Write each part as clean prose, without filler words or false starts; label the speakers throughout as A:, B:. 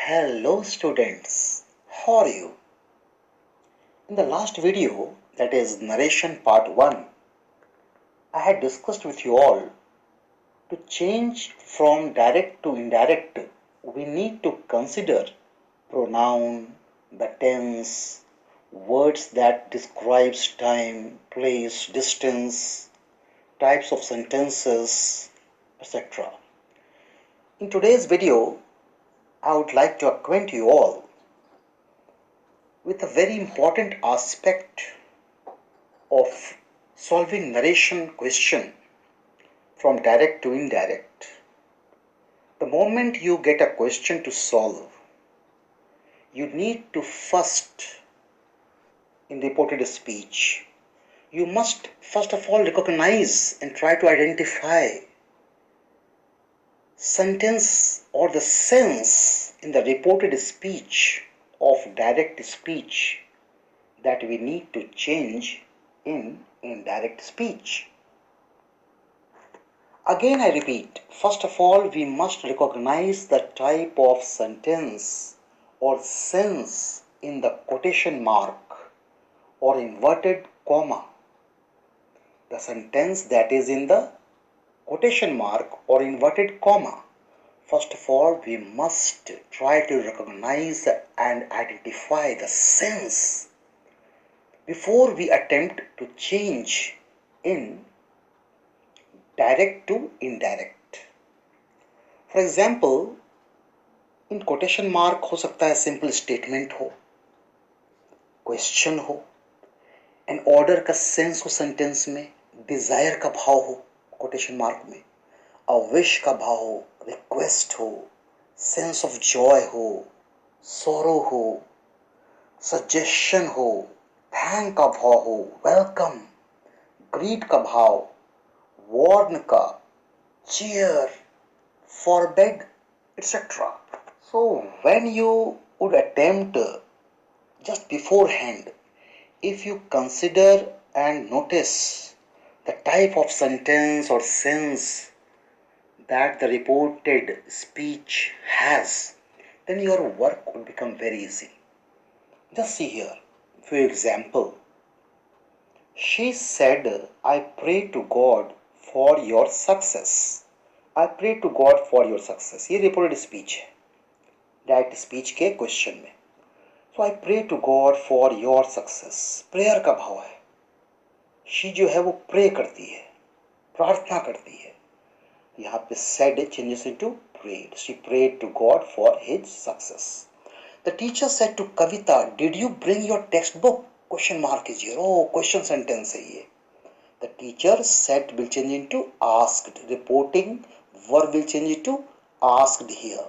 A: Hello students, how are you? In the last video, that is narration part 1, I had discussed with you all to change from direct to indirect, we need to consider pronoun, the tense, words that describes time, place, distance, types of sentences, etc. In today's video, I would like to acquaint you all with a very important aspect of solving narration question from direct to indirect. The moment you get a question to solve, you need to first, in reported speech, you must first of all recognize and try to identify sentence or the sense in the reported speech of direct speech that we need to change in indirect speech. Again I repeat, first of all we must recognize the type of sentence or sense in the quotation mark or inverted comma. The sentence that is in the quotation mark or inverted comma. First of all we must try to recognize and identify the sense before we attempt to change in direct to indirect. For example, in quotation mark हो सकता है simple statement हो, question हो, an order का sense हो sentence में, desire का भाव हो quotation mark में, a wish का भाव हो, request हो, sense of joy हो, sorrow हो, suggestion हो, thank का भाव हो, welcome, greet का भाव, warn का, cheer, forbid, etc. So when you would attempt just beforehand, if you consider and notice the type of sentence or sense that the reported speech has, then your work would become very easy. Just see here, for example, she said, I pray to God for your success. I pray to God for your success. ये reported speech है, direct speech के question में. So I pray to God for your success. Prayer का भाव है. She जो है वो प्रे करती है, प्रार्थना करती है. यहाँ पे said changes into prayed. She prayed to God for his success. The teacher said to Kavita, did you bring your textbook? Question mark is here. Oh, question sentence है ये. The teacher said will change into asked. Reporting verb will change into asked here.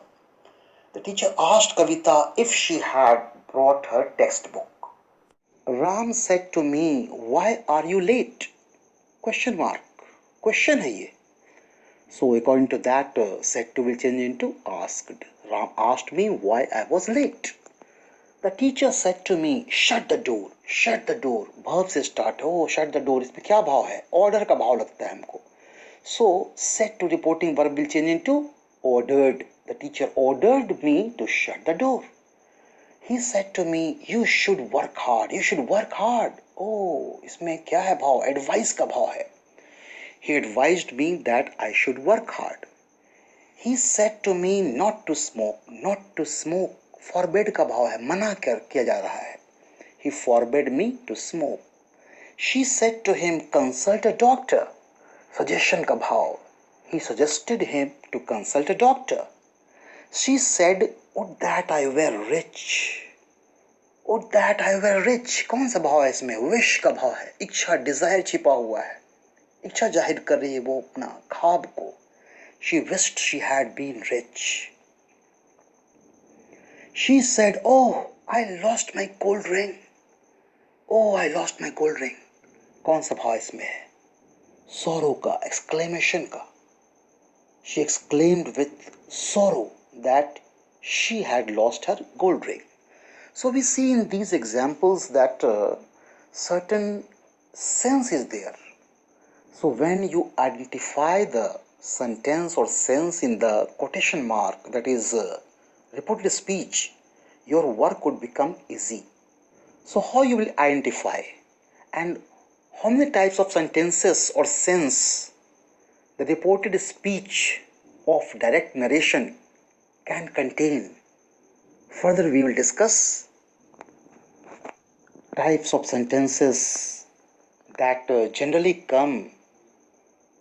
A: The teacher asked Kavita if she had brought her textbook. Ram said to me, why are you late? Question mark. Question है ये. So according to that, said to will change into asked. Ram asked me why I was late. The teacher said to me, shut the door. Shut the door. Verb से start. Oh, shut the door. इसमें क्या भाव है? Order का भाव लगता है हमको. So said to reporting verb will change into ordered. The teacher ordered me to shut the door. He said to me, you should work hard. You should work hard. Oh, इसमें क्या है भाव? Advice का भाव है. He advised me that I should work hard. He said to me not to smoke. Not to smoke. Forbid का भाव है. मना किया जा रहा है. He forbade me to smoke. She said to him, consult a doctor. Suggestion का भाव. He suggested him to consult a doctor. She said, would that I were rich. Would that I were rich. कौन सा भाव है इसमें? Wish का भाव है. इच्छा, desire छिपा हुआ है. इच्छा जाहिर कर रही है वो अपना ख्वाब को. She wished she had been rich. She said, oh, I lost my gold ring. Oh, I lost my gold ring. कौन सा भाव इसमें है? Sorrow का, exclamation का. She exclaimed with sorrow that she had lost her gold ring. So we see in these examples that certain sense is there. So when you identify the sentence or sense in the quotation mark, that is reported speech, your work would become easy. So how you will identify and how many types of sentences or sense the reported speech of direct narration can contain? Further we will discuss types of sentences that generally come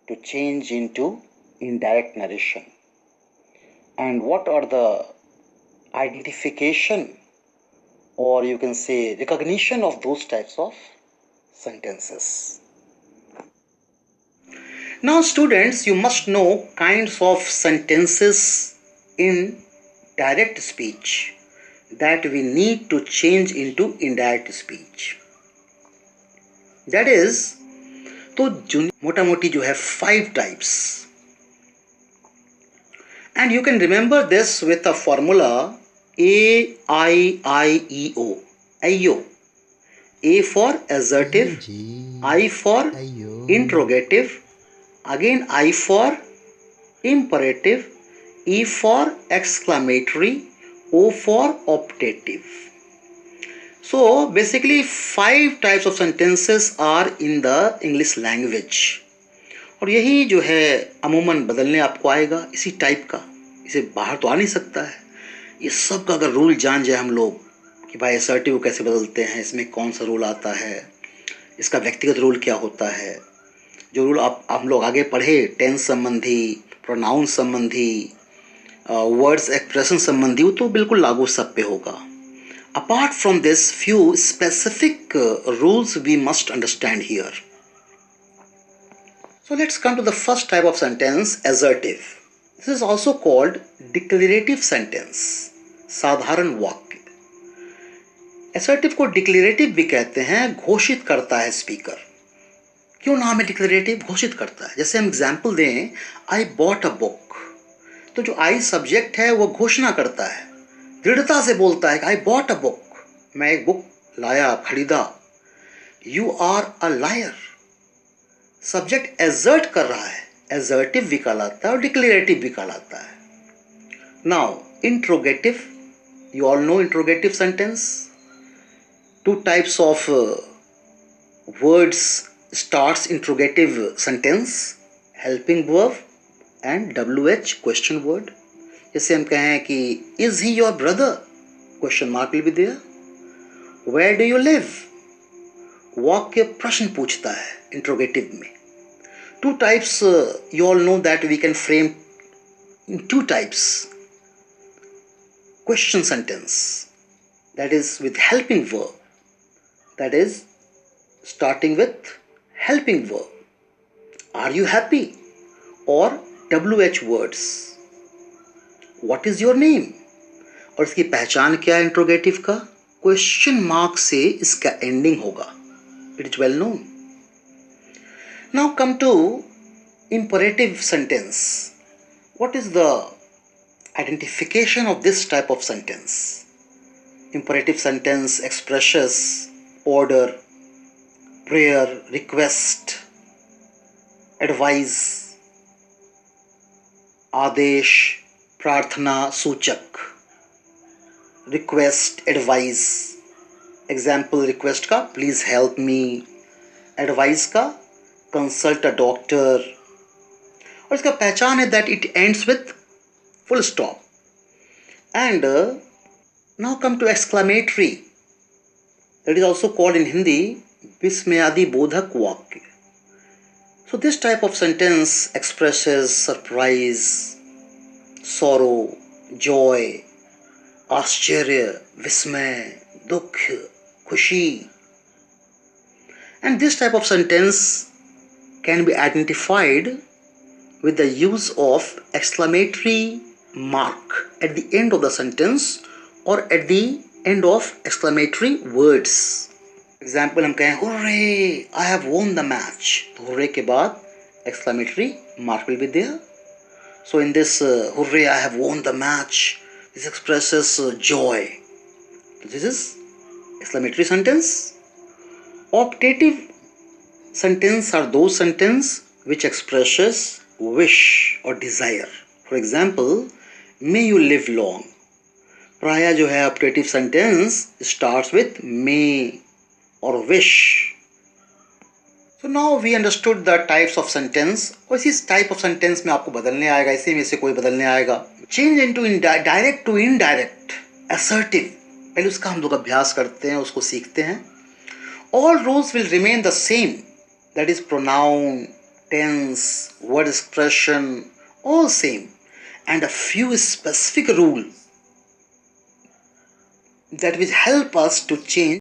A: to change into indirect narration, and what are the identification, or you can say recognition, of those types of sentences. Now students, you must know kinds of sentences in direct speech that we need to change into indirect speech. That is, तो मोटा मोटी जो है 5 types, and you can remember this with a formula AIIEO. AIO. A for assertive, I for interrogative, again I for imperative, E for exclamatory, O for optative. So basically 5 types of sentences are in the English language, और यही जो है अमूमन बदलने आपको आएगा इसी type का, इसे बाहर तो आ नहीं सकता है। ये सब का अगर रूल जान जाए हम लोग कि भाई असर्टिव कैसे बदलते हैं, इसमें कौन सा रूल आता है, इसका व्यक्तिगत रूल क्या होता है, जो रूल हम लोग आगे पढ़े टेंस संबंधी, प्रोनाउन संबंधी, वर्ड्स एक्सप्रेशन संबंधी, वो तो बिल्कुल लागू सब पे होगा. Apart from this, few specific rules we must understand here. So let's come to the first type of sentence, assertive. This is also called declarative sentence, साधारण वाक्य. Assertive को declarative भी कहते हैं, घोषित करता है स्पीकर. क्यों नाम है declarative? घोषित करता है. जैसे हम एग्जाम्पल दें, I bought a book, तो जो I सब्जेक्ट है वो घोषणा करता है, दृढ़ता से बोलता है कि I bought a book, मैं एक बुक लाया, खरीदा. You are a liar, subject assert कर रहा है, एजर्टिव भी कहलाता है और डिक्लेरेटिव भी कहलाता है. Now interrogative, you all know interrogative sentence. 2 types of words starts interrogative sentence, helping verb and WH question word. जैसे हम कहें कि is he your brother, question mark will be there. Where do you live, वाक्य प्रश्न पूछता है interrogative में. 2 types, you all know that we can frame in 2 types. Question sentence, that is with helping verb, that is starting with helping verb. Are you happy? Or WH words. What is your name? और इसकी पहचान क्या है interrogative का? Question mark से इसका ending होगा. It is well known. Now come to imperative sentence. What is the identification of this type of sentence? Imperative sentence expresses order, prayer, request, advice, आदेश, प्रार्थना सूचक. Request, advice. Example request का please help me. Advice का consult a doctor. और इसका पहचान है that it ends with full stop. And now come to exclamatory, that is also called in Hindi विस्मयादि बोधक वाक्य. So this type of sentence expresses surprise, sorrow, joy, आश्चर्य, विस्मय, दुख, खुशी. And this type of sentence can be identified with the use of exclamatory mark at the end of the sentence or at the end of exclamatory words. Example, हम कहें hooray, I have won the match. तो hooray के बाद exclamatory mark will be there. So in this hooray, I have won the match, this expresses joy. This is exclamatory sentence. Optative sentence are those sentences which expresses wish or desire. For example, may you live long. प्राय जो है optative sentence starts with मे और wish. So now we understood the types of sentence. और इसी type of sentence में आपको बदलने आएगा, इसी में से कोई बदलने आएगा. Change into direct to indirect, assertive. पहले उसका हम लोग अभ्यास करते हैं, उसको सीखते हैं. All rules will remain the same. That is pronoun, tense, word expression, all same. And a few specific rules that will help us to change